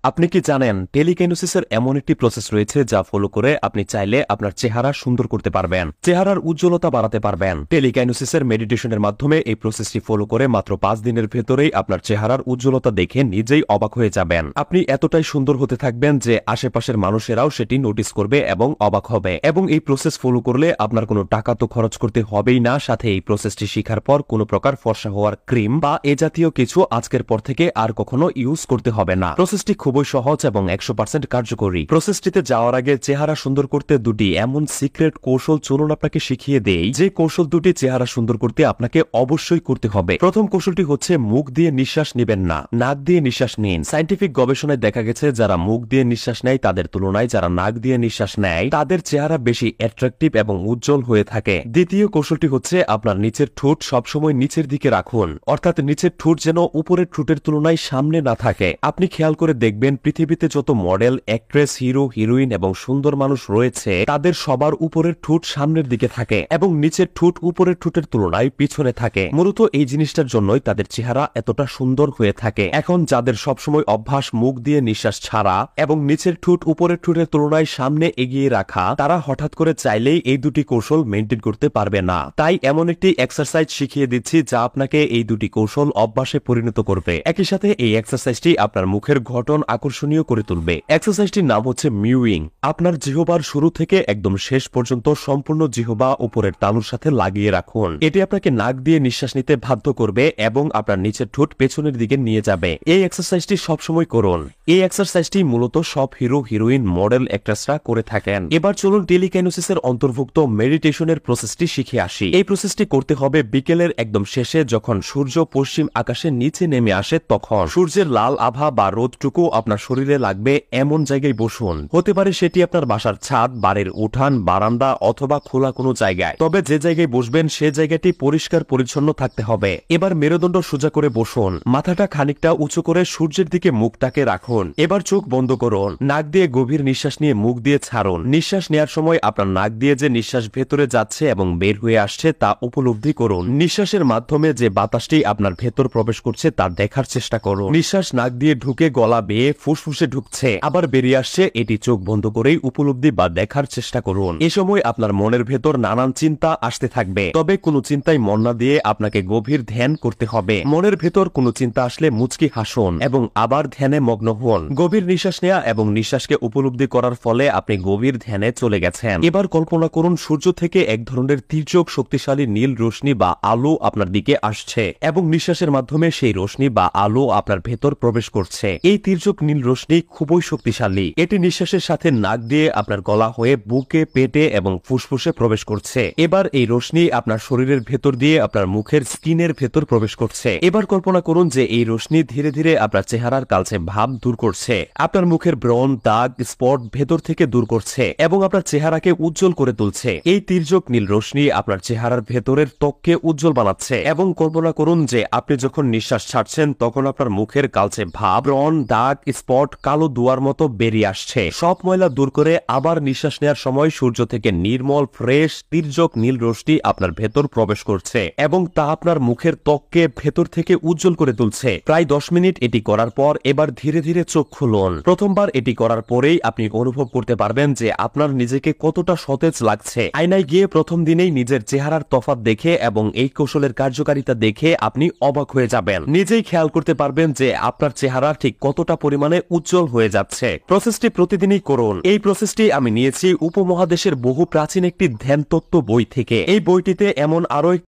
আপনি কি জানেন টেলিকাইনোসিসের এমন একটি প্রসেস রয়েছে যা ফলো করে আপনি চাইলে আপনার চেহারা সুন্দর করতে পারবেন, চেহারার উজ্জ্বলতা বাড়াতে পারবেন। টেলিকাইনোসিসের মেডিটেশনের মাধ্যমে এই প্রসেসটি ফলো করে মাত্র 5 দিনের ভেতরেই আপনার চেহারার উজ্জ্বলতা দেখে নিজেই অবাক হয়ে যাবেন। আপনি এতটাই সুন্দর হতে থাকবেন যে আশেপাশের মানুষেরাও সেটি নোটিস করবে এবং অবাক হবে। এবং এই প্রসেস ফলো করলে আপনার কোনো টাকা তো খরচ করতে হবেই না, সাথে এই প্রসেসটি শিখার পর কোনো প্রকার ফর্সা হওয়ার ক্রিম বা এ জাতীয় কিছু আজকের পর থেকে আর কখনো ইউজ করতে হবে না। প্রসেসটি খুবই সহজ এবং 100% কার্যকরী। প্রসেসটিতে যাওয়ার আগে চেহারা সুন্দর করতে দুটি এমন সিক্রেট কৌশল চলুন আপনাকে শিখিয়ে দেই, যে কৌশল দুটি চেহারা সুন্দর করতে আপনাকে অবশ্যই করতে হবে। প্রথম কৌশলটি হচ্ছে মুখ দিয়ে নিঃশ্বাস নেবেন না, নাক দিয়ে নিঃশ্বাস নিন। সায়েন্টিফিক গবেষণায় দেখা গেছে যারা মুখ দিয়ে নিঃশ্বাস নেয় তাদের তুলনায় যারা নাক দিয়ে নিঃশ্বাস নেয় তাদের চেহারা বেশি অ্যাট্রাকটিভ এবং উজ্জ্বল হয়ে থাকে। দ্বিতীয় কৌশলটি হচ্ছে আপনার নিচের ঠোঁট সবসময় নিচের দিকে রাখুন, অর্থাৎ নিচের ঠোঁট যেন উপরের ঠোঁটের তুলনায় সামনে না থাকে। আপনি খেয়াল করে দেখবেন পৃথিবীতে যত মডেল, অ্যাক্ট্রেস, হিরো, হিরোইন এবং সুন্দর মানুষ রয়েছে তাদের সবার উপরের ঠোঁট সামনের দিকে থাকে এবং নিচের ঠোঁট উপরের ঠোঁটের তুলনায় পিছনে থাকে। মূলত এই জিনিসটার জন্যই তাদের চেহারা এতটা সুন্দর হয়ে থাকে। এখন যাদের সবসময় অভ্যাস মুখ দিয়ে নিঃশ্বাস ছাড়া এবং নিচের ঠোঁট উপরের ঠোঁটের তুলনায় সামনে এগিয়ে রাখা, তারা হঠাৎ করে চাইলেই এই দুটি কৌশল মেনটেন করতে পারবে না। তাই এমন একটি এক্সারসাইজ শিখিয়ে দিচ্ছি যা আপনাকে এই দুটি কৌশল অভ্যাসে পরিণত করবে। একই সাথে এই এক্সারসাইজটি আপনার মুখের গঠন আকর্ষণীয় করে তুলবে। এক্সারসাইজটির নাম হচ্ছে মিউইং। আপনার জিহ্বার শুরু থেকে একদম শেষ পর্যন্ত সম্পূর্ণ জিহ্বা উপরের তালুর সাথে লাগিয়ে রাখুন। এটি আপনাকে নাক দিয়ে নিঃশ্বাস নিতে বাধ্য করবে এবং আপনার নিচের ঠোঁট পেছনের দিকে নিয়ে যাবে। এই এক্সারসাইজটি সবসময় করুন। এই এক্সারসাইজটি মূলত সব হিরো, হিরোইন, মডেল, অ্যাক্ট্রেসরা করে থাকেন। এবার চলুন টেলিকাইনোসিসের অন্তর্ভুক্ত মেডিটেশনের প্রসেসটি শিখে আসি। এই প্রসেসটি করতে হবে বিকেলের একদম শেষে, যখন সূর্য পশ্চিম আকাশের নিচে নেমে আসে তখন। সূর্যের লাল আভা বা রোদটুকু আপনার শরীরে লাগবে এমন জায়গায় বসুন। হতে পারে সেটি আপনার বাসার ছাদ, বাড়ির উঠান, বারান্দা অথবা খোলা কোনো জায়গায়। তবে যে জায়গায় বসবেন সে জায়গাটি পরিষ্কার পরিচ্ছন্ন থাকতে হবে। এবার মেরুদণ্ড সোজা করে বসুন, মাথাটা খানিকটা উঁচু করে সূর্যের দিকে মুখটাকে রাখুন। এবার চোখ বন্ধ করুন, নাক দিয়ে গভীর নিঃশ্বাস নিয়ে মুখ দিয়ে ছাড়ুন। নিঃশ্বাস নেওয়ার সময় আপনার নাক দিয়ে যে নিঃশ্বাস ভেতরে যাচ্ছে এবং বের হয়ে আসছে তা উপলব্ধি করুন। নিঃশ্বাসের মাধ্যমে যে বাতাসটি আপনার ভেতর প্রবেশ করছে তা দেখার চেষ্টা করুন। নিঃশ্বাস নাক দিয়ে ঢুকে গলা বেয়ে ফুসফুসে ঢুকছে, আবার বেরিয়ে আসছে, এটি চোখ বন্ধ করেই উপলব্ধি বা দেখার চেষ্টা করুন। এ সময় আপনার মনের ভেতর নানান চিন্তা আসতে থাকবে, তবে কোনো চিন্তায় মন না দিয়ে আপনাকে গভীর ধ্যান করতে হবে। মনের ভেতর কোনো চিন্তা আসলে মুচকি হাসুন এবং আবার ধ্যানে মগ্ন হন। গভীর নিঃশ্বাস নেওয়া এবং নিঃশ্বাসকে উপলব্ধি করার ফলে আপনি গভীর ধ্যানে চলে গেছেন। এবার কল্পনা করুন সূর্য থেকে এক ধরনের তীর্যক শক্তিশালী নীল রশ্মি বা আলো আপনার দিকে আসছে এবং নিঃশ্বাসের মাধ্যমে সেই রশ্মি বা আলো আপনার ভেতর প্রবেশ করছে। এই তীর্যক নীল রশ্মি খুবই শক্তিশালী। এটি নিঃশ্বাসের সাথে নাক দিয়ে আপনার গলা হয়ে বুকে, পেটে এবং ফুসফুসে প্রবেশ করছে। এবার এই রশ্মি আপনার শরীরের ভেতর দিয়ে আপনার মুখের স্কিনের ভেতর প্রবেশ করছে। এবার কল্পনা করুন যে এই রশ্মি ধীরে ধীরে আপনার চেহারার কালচে ভাব দূর করছে, আপনার মুখের ব্রণ, দাগ, স্পট ভেতর থেকে দূর করছে এবং আপনার চেহারাকে উজ্জ্বল করে তুলছে। এই তীর্যক নীল রশ্মি আপনার চেহারার ভেতরের ত্বককে উজ্জ্বল বানাচ্ছে এবং কল্পনা করুন যে আপনি যখন নিঃশ্বাস ছাড়ছেন তখন আপনার মুখের কালচে ভাব, ব্রণ, দাগ, স্পট কালো দুয়ার মতো বেরিয়ে আসছে। সব ময়লা দূর করে আবার নিঃশ্বাস নেওয়ার সময় সূর্য থেকে নির্মল ফ্রেশ তীর্যক নীল রশ্মি আপনার ভেতর প্রবেশ করছে এবং তা আপনার মুখের ত্বককে ভেতর থেকে উজ্জ্বল করে তুলছে। প্রায় 10 মিনিট এটি করার পর এবার ধীরে ধীরে চোখ খুলুন। প্রথমবার এটি করার পরেই আপনি অনুভব করতে পারবেন যে আপনার নিজেকে কতটা সতেজ লাগছে। আয়নায় গিয়ে প্রথম দিনেই নিজের চেহারার তফাৎ দেখে এবং এই কৌশলের কার্যকারিতা দেখে আপনি অবাক হয়ে যাবেন। নিজেই খেয়াল করতে পারবেন যে আপনার চেহারা ঠিক কতটা পরিমাণে উজ্জ্বল হয়ে যাচ্ছে। প্রসেসটি প্রতিদিনই করুন। এই প্রসেসটি আমি নিয়েছি উপমহাদেশের বহু প্রাচীন একটি ধ্যান তত্ত্ব বই থেকে। এই বইটিতে এমন আরো